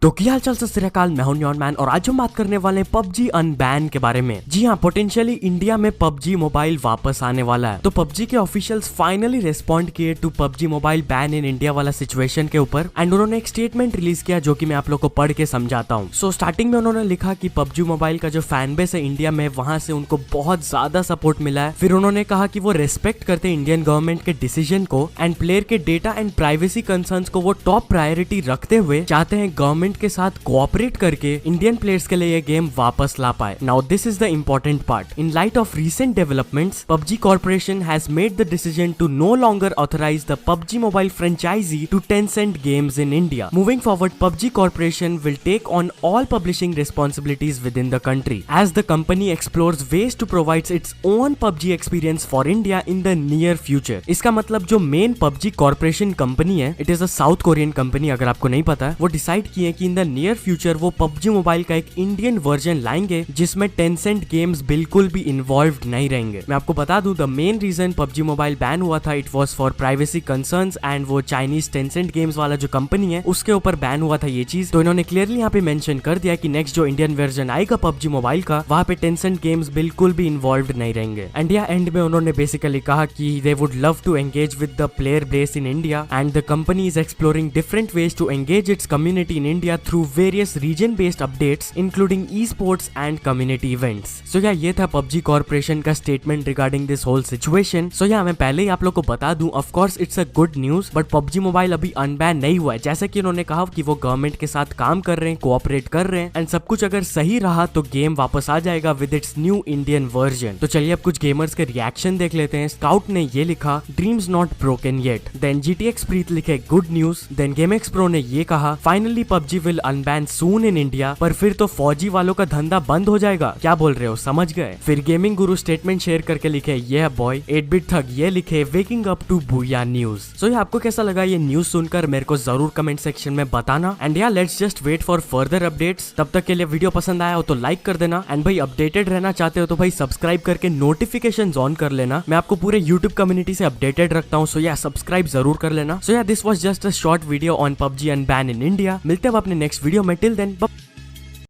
तो क्या हाल चाल सत श्री अकाल, मैं हूं न्योन मैन और आज हम बात करने वाले हैं पबजी अनबैन के बारे में। जी हां, पोटेंशियली इंडिया में पबजी मोबाइल वापस आने वाला है। तो पबजी के ऑफिशियल्स फाइनली रिस्पॉन्ड किए to PUBG mobile ban in India वाला सिचुएशन के ऊपर एंड उन्होंने एक स्टेटमेंट रिलीज किया जो कि मैं आप लोग को पढ़ के समझाता हूँ। सो स्टार्टिंग में उन्होंने लिखा कि पबजी मोबाइल का जो फैन बेस है इंडिया में, वहां से उनको बहुत ज्यादा सपोर्ट मिला है। फिर उन्होंने कहा कि वो रेस्पेक्ट करते इंडियन गवर्नमेंट के डिसीजन को एंड प्लेयर के डेटा एंड प्राइवेसी कंसर्न्स को वो टॉप प्रायोरिटी रखते हुए चाहते हैं गवर्नमेंट के साथ कोऑपरेट करके इंडियन प्लेयर्स के लिए ये गेम वापस ला पाए। Now this is the important part. In light of recent developments, PUBG Corporation has made the decision to no longer authorize the PUBG Mobile franchisee to Tencent Games in India. Moving forward, PUBG Corporation will take on all publishing responsibilities within the country as the company explores ways to provide its own PUBG experience for India in the near future. इसका मतलब जो main PUBG Corporation company है, it is a south Korean company, अगर आपको नहीं पता है, वो डिसाइड किए कि इन द नियर फ्यूचर वो PUBG मोबाइल का एक इंडियन वर्जन लाएंगे जिसमें टेंसेंट गेम्स बिल्कुल भी इन्वॉल्व्ड नहीं रहेंगे। मैं आपको बता दूं, the main reason PUBG mobile ban हुआ था, it was for privacy concerns and वो चाइनीज टेंसेंट गेम्स वाला जो कंपनी है उसके ऊपर बैन हुआ था ये चीज। तो इन्होंने क्लियरली यहाँ पे मेंशन कर दिया कि नेक्स्ट जो इंडियन वर्जन आएगा PUBG मोबाइल का, वहाँ पे टेंसेंट गेम्स बिल्कुल भी इन्वॉल्व्ड नहीं रहेंगे। एंड या एंड में उन्होंने बेसिकली कहा कि they would love to engage with the player base in India and the company is exploring different ways to engage its community in India through various region-based updates including esports and community events. So yeah, ये था PUBG Corporation का statement regarding this whole situation. So yeah, मैं पहले ही आप लोग को बता दूं, of course it's a good news, but PUBG Mobile अभी अनबैन नहीं हुआ है। जैसे कि उन्होंने कहा कि वो गवर्नमेंट के साथ काम कर रहे हैं, कोऑपरेट कर रहे हैं एंड सब कुछ अगर सही रहा तो गेम वापस आ जाएगा with its new Indian version. तो चलिए अब कुछ गेमर्स के रिएक्शन देख लेते हैं। स्काउट ने ये लिखा, dreams not broken yet. Then GTX Preet लिखे, good news. Then GameX Pro ने ये कहा, finally PUBG will unban soon in India, पर फिर तो फौजी वालों का धंधा बंद हो जाएगा। क्या बोल रहे हो, समझ गए। फिर गेमिंग गुरु स्टेटमेंट शेयर करके लिखे, ये बॉय 8-bit थग ये लिखे, waking up to Booya news. So ये आपको कैसा लगा ये न्यूज सुनकर, मेरे को जरूर कमेंट सेक्शन में बताना। एंड या let's just wait for further updates. तब तक के लिए वीडियो पसंद आया हो तो लाइक कर देना एंड भाई अपडेटेड रहना चाहते हो तो भाई सब्सक्राइब करके नोटिफिकेशन ऑन कर लेना। मैं आपको पूरे यूट्यूब कम्युनिटी से अपडेटेड रखता हूँ, सो या सब्सक्राइब जरूर कर लेना। सो या this was just a short video on PUBG unban in India. मिलते हैं अपने नेक्स्ट वीडियो में, टिल देन।